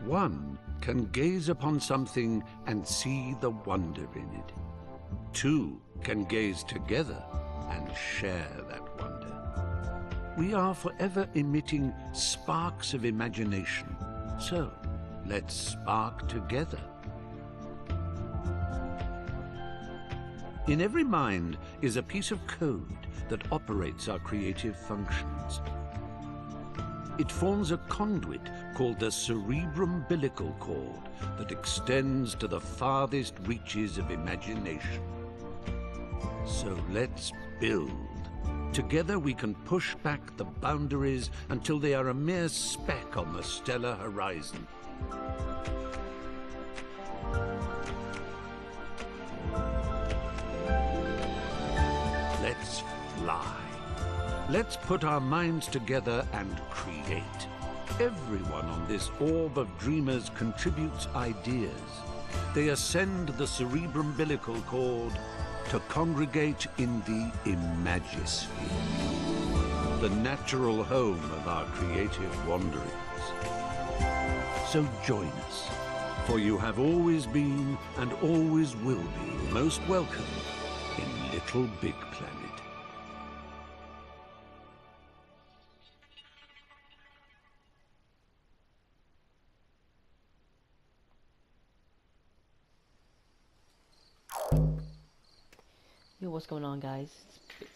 One can gaze upon something and see the wonder in it. Two can gaze together and share that wonder. We are forever emitting sparks of imagination, so let's spark together. In every mind is a piece of code that operates our creative functions. It forms a conduit called the cerebrum-umbilical cord that extends to the farthest reaches of imagination. So let's build. Together we can push back the boundaries until they are a mere speck on the stellar horizon. Let's fly. Let's put our minds together and create. Everyone on this orb of dreamers contributes ideas. They ascend the cerebrum-umbilical cord to congregate in the Imagisphere, the natural home of our creative wanderings. So join us, for you have always been and always will be most welcome in Little Big Planet. Yo, what's going on, guys?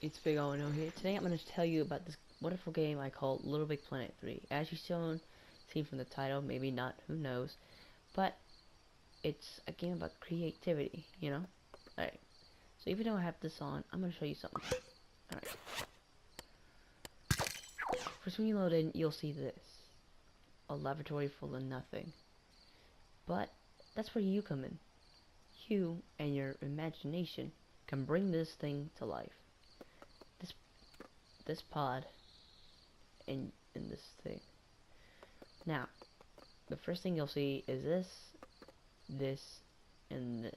It's Big O here. Today I'm going to tell you about this wonderful game I call Little Big Planet 3. As you've seen from the title, maybe not, who knows. But it's a game about creativity, you know? Alright, so even though I have this on, I'm going to show you something. Alright. First, when you load in, you'll see this. A laboratory full of nothing. But that's where you come in. You and your imagination can bring this thing to life. This pod in this thing. Now, the first thing you'll see is this, and this.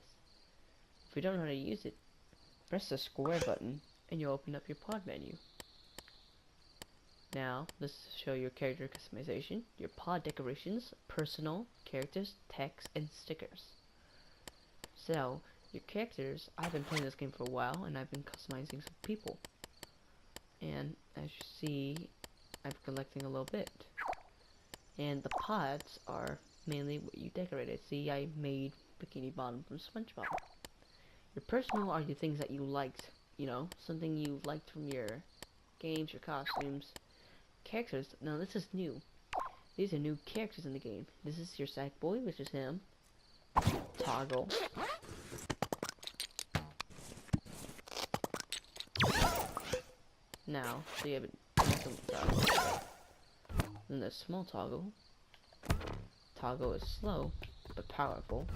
If you don't know how to use it, press the square button and you'll open up your pod menu. Now, this will show your character customization, your pod decorations, personal, characters, text, and stickers. So, your characters, I've been playing this game for a while, and I've been customizing some people. And as you see, I'm collecting a little bit. And the pods are mainly what you decorated. See, I made Bikini Bottom from SpongeBob. Your personal are the things that you liked, you know, something you liked from your games, your costumes. Characters, now this is new. These are new characters in the game. This is your Sack Boy, which is him. Toggle. Now, so you have a medium toggle. Then there's small toggle. Toggle is slow, but powerful.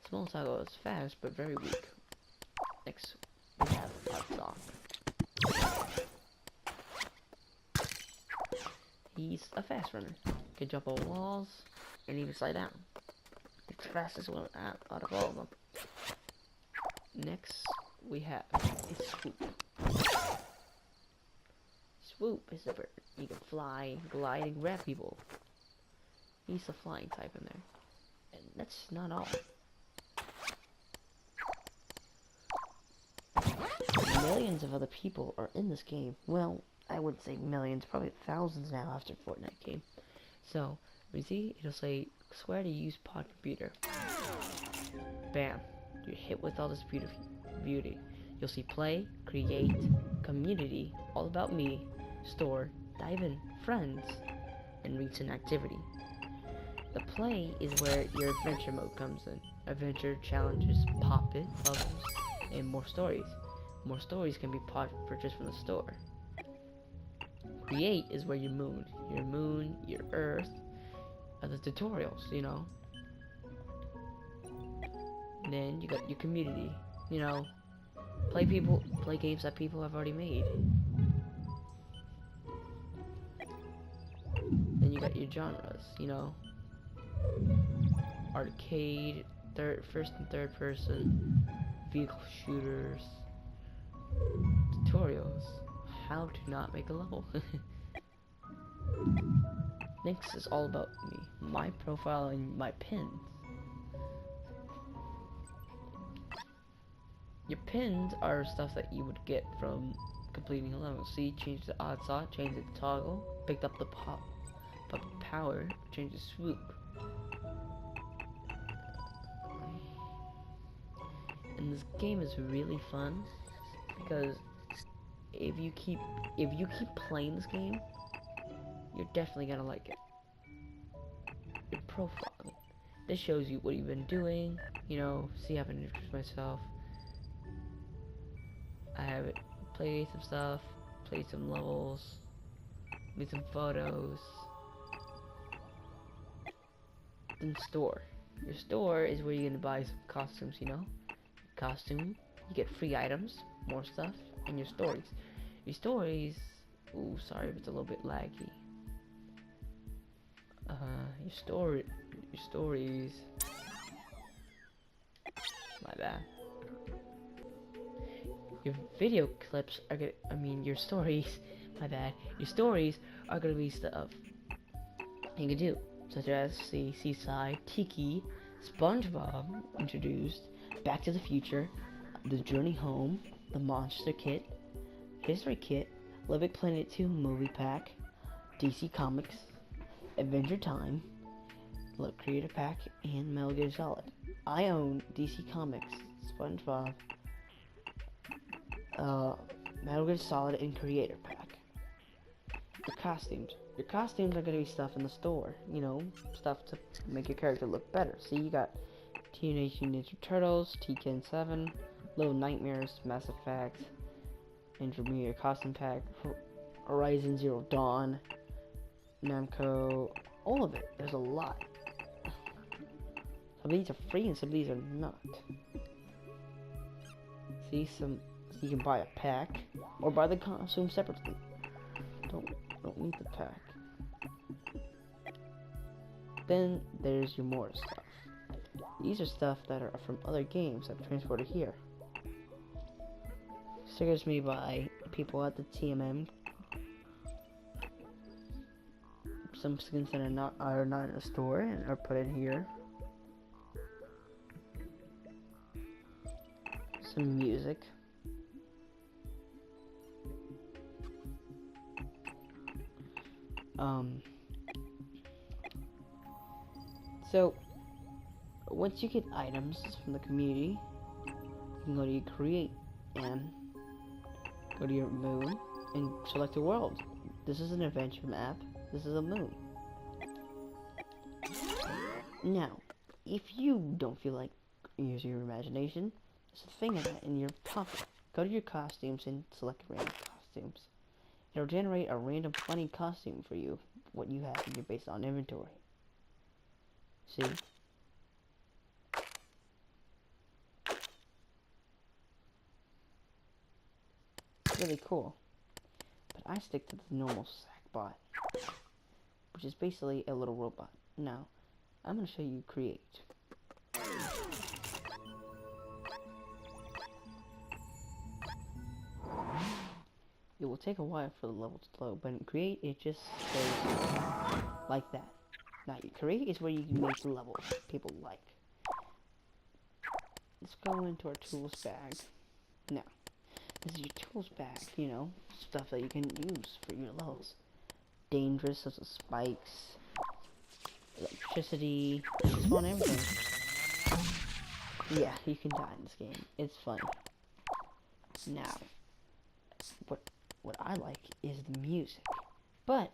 Small toggle is fast, but very weak. Next, we have Sock. He's a fast runner. Can jump over walls, and even slide down. It's the fastest one out of all of them. Next, we have a Swoop. Swoop is a bird. You can fly, glide, and grab people. He's the flying type in there. And that's not all. Millions of other people are in this game. Well, I wouldn't say millions, probably thousands now after Fortnite came. So, you see, it'll say square to use pod computer. Bam. You're hit with all this beauty. You'll see play, create, community, all about me, store, dive in, friends, and recent activity. The play is where your adventure mode comes in. Adventure, challenges, pop-it, levels, and more stories. More stories can be purchased from the store. Create is where your moon, your earth, are the tutorials, you know. And then you got your community, you know. Play games that people have already made. Then you got your genres, you know. Arcade, first and third person, vehicle shooters, tutorials, how to not make a level. Next is all about me, my profile and my pins. Your pins are stuff that you would get from completing a level. See, change the odd slot, change the toggle, picked up the power, change the swoop. And this game is really fun because if you keep playing this game, you're definitely gonna like it. Your profile. This shows you what you've been doing. You know, see, I haven't introduced myself. I haven't played some stuff, played some levels, made some photos. Then store. Your store is where you're gonna buy some costumes, you know? Costume, you get free items, more stuff, and your stories. Your stories, ooh, sorry if it's a little bit laggy. Your stories, my bad. Your video clips are your stories, my bad. Your stories are gonna be stuff you can do, such as the Seaside, Tiki, SpongeBob introduced, Back to the Future, The Journey Home, The Monster Kit, History Kit, Little Big Planet 2 Movie Pack, DC Comics, Adventure Time, Look Creator Pack, and Metal Gear Solid. I own DC Comics, SpongeBob, Metal Gear Solid, and Creator Pack. Your costumes. Your costumes are going to be stuff in the store. You know, stuff to make your character look better. See, you got Teenage Mutant Ninja Turtles, T-Ken 7, Little Nightmares, Mass Effect, Intermediate Costume Pack, Horizon Zero Dawn, Namco, all of it. There's a lot. Some of these are free and some of these are not. See, you can buy a pack or buy the costume separately. Don't need the pack. Then there's your more stuff. These are stuff that are from other games that are transported here. Stickers made by people at the TMM. Some skins that are not in the store and are put in here. Some music. So once you get items from the community, you can go to your create and go to your moon and select a world. This is an adventure map. This is a moon. Now, if you don't feel like using your imagination, there's a thing in your pocket. Go to your costumes and select random costumes. It'll generate a random funny costume for you, what you have in your based on inventory. See? It's really cool. But I stick to the normal Sackbot, which is basically a little robot. Now, I'm going to show you create. It will take a while for the level to load, but in create it just stays like that. Now, your create is where you can make the levels people like. Let's go into our tools bag. Now, this is your tools bag, you know, stuff that you can use for your levels. Dangerous, such as spikes, electricity, just on everything. Yeah, you can die in this game. It's fun. Now, what I like is the music, but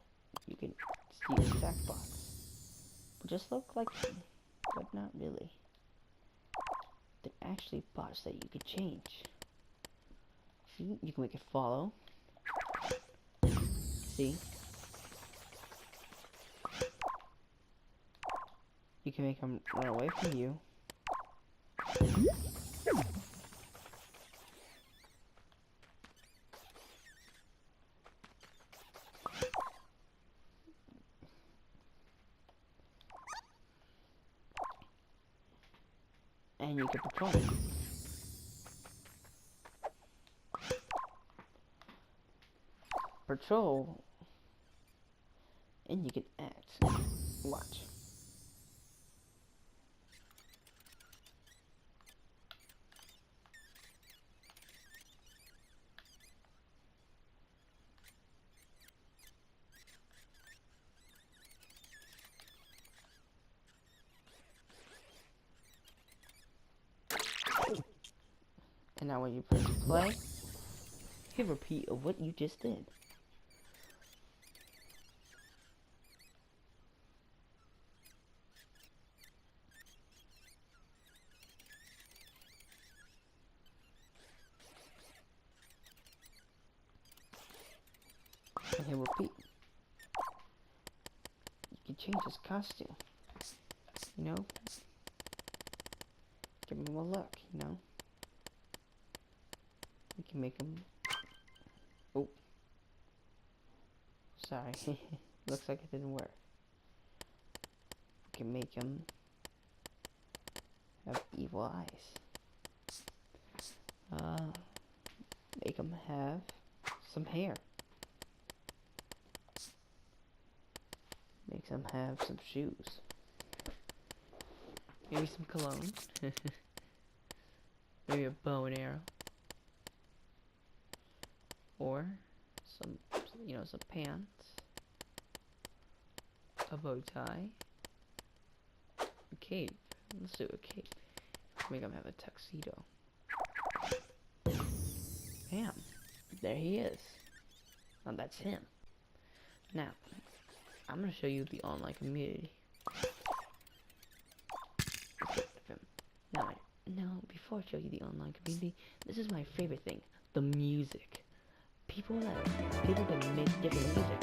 you can use stack bots. Just look like them, but not really. They're actually bots that you could change. See, you can make it follow. See? You can make them run away from you. And you can patrol. Patrol and you can act. Watch. And now when you press play, hit repeat of what you just did. And hit repeat. You can change his costume. You know? Give him a look, you know? You can make him... Oh. Sorry. Looks like it didn't work. You can make him have evil eyes. Make him have some hair. Makes him have some shoes. Maybe some cologne. Maybe a bow and arrow. Or some, you know, some pants. A bow tie. A cape. Let's do a cape. Make him have a tuxedo. Bam. There he is. Now that's him. Now, I'm gonna show you the online community. No, before I show you the online community, this is my favorite thing, the music. People that make different music.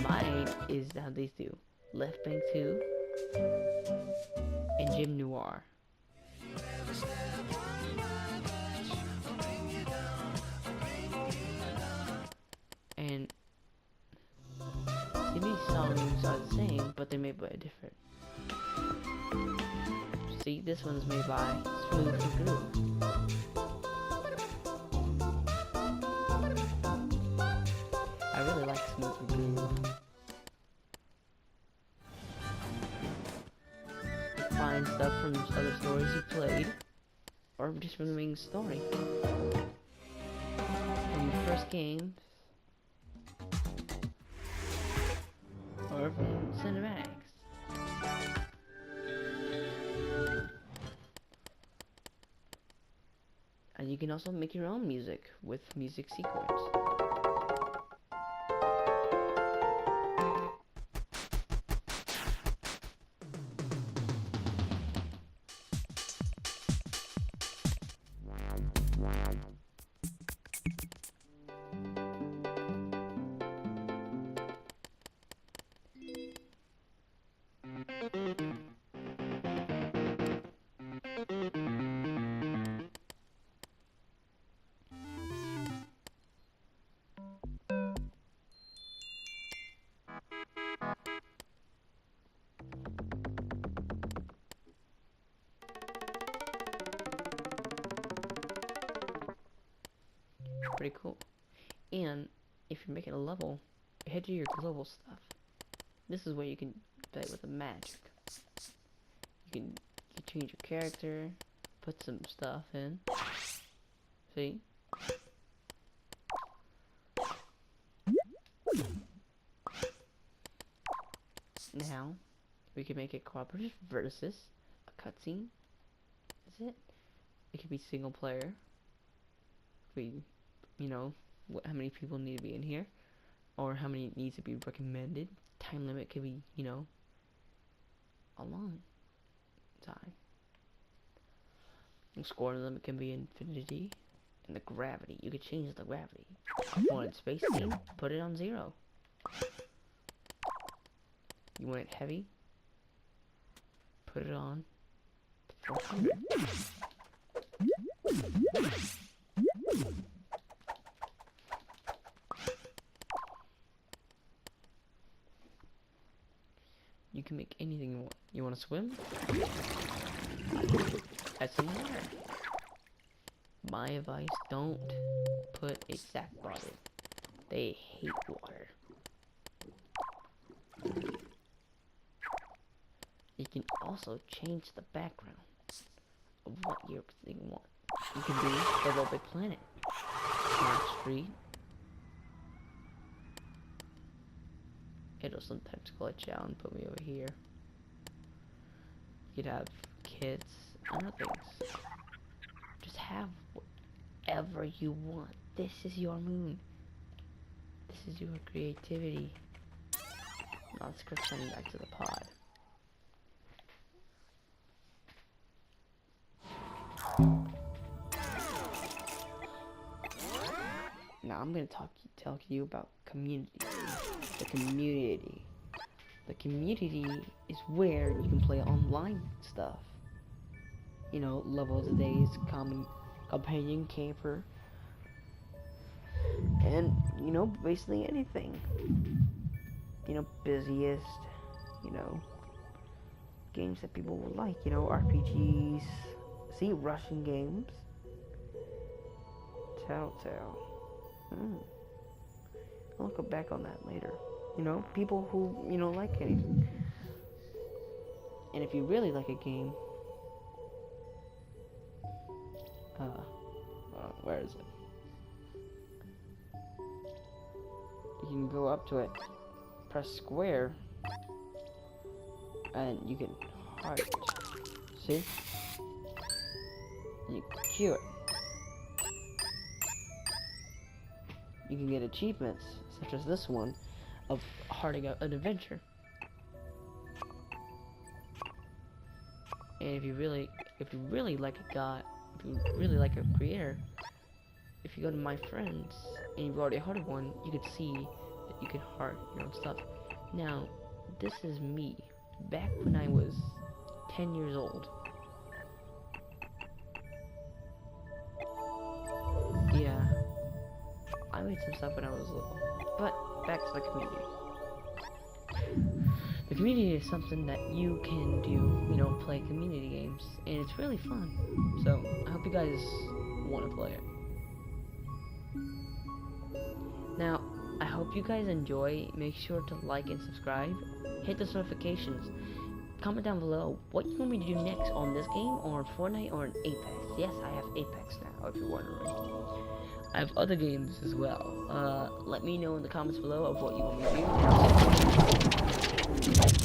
Mine is how these do. Left Bank 2 and Jim Noir. And these songs are the same, but they're made by a different. See, this one's made by Smooth and Groove. I really like Smooth and Groove. You find stuff from other stories you played, or just from the main story. From the first games, or from cinematics. And you can also make your own music with music sequence. Pretty cool. And if you're making a level, head to your global stuff. This is where you can play with the magic. You can change your character, put some stuff in. See? Now, we can make it cooperative versus a cutscene. That's it. It could be single player. You know, how many people need to be in here, or how many needs to be recommended. Time limit could be, you know, a long time. The scoring limit can be infinity, and the gravity, you could change the gravity. You want it space theme, put it on 0. You want it heavy, put it on 400. You can make anything you want. You want to swim? Add some water. My advice, don't put a sack bottom. They hate water. You can also change the background of what you want. You can do a little big planet, smart street. It'll sometimes glitch out and put me over here. You could have kids and other things. Just have whatever you want. This is your moon. This is your creativity. Now let's return back to the pod. Now I'm gonna tell you about community. The community. The community is where you can play online stuff. You know, level of the days, companion, camper, and you know, basically anything. You know, busiest. You know, games that people will like. You know, RPGs. See, Russian games. Telltale. I'll go back on that later. You know, people who, you know, like anything. And if you really like a game, where is it? You can go up to it, press square, and you can heart. See? You cue it. You can get achievements, such as this one, of hearting out an adventure. And if you really like a guy, if you really like a creator, if you go to my friends and you've already hearted one, you could see that you can heart your own stuff. Now, this is me back when I was 10 years old. Yeah. I made some stuff when I was little. But back to the community. The community is something that you can do, you know, play community games, and it's really fun. So I hope you guys want to play it. Now, I hope you guys enjoy. Make sure to like and subscribe. Hit those notifications. Comment down below what you want me to do next on this game, or on Fortnite, or on Apex. Yes, I have Apex now, if you're wondering. I have other games as well. Let me know in the comments below of what you want me to do.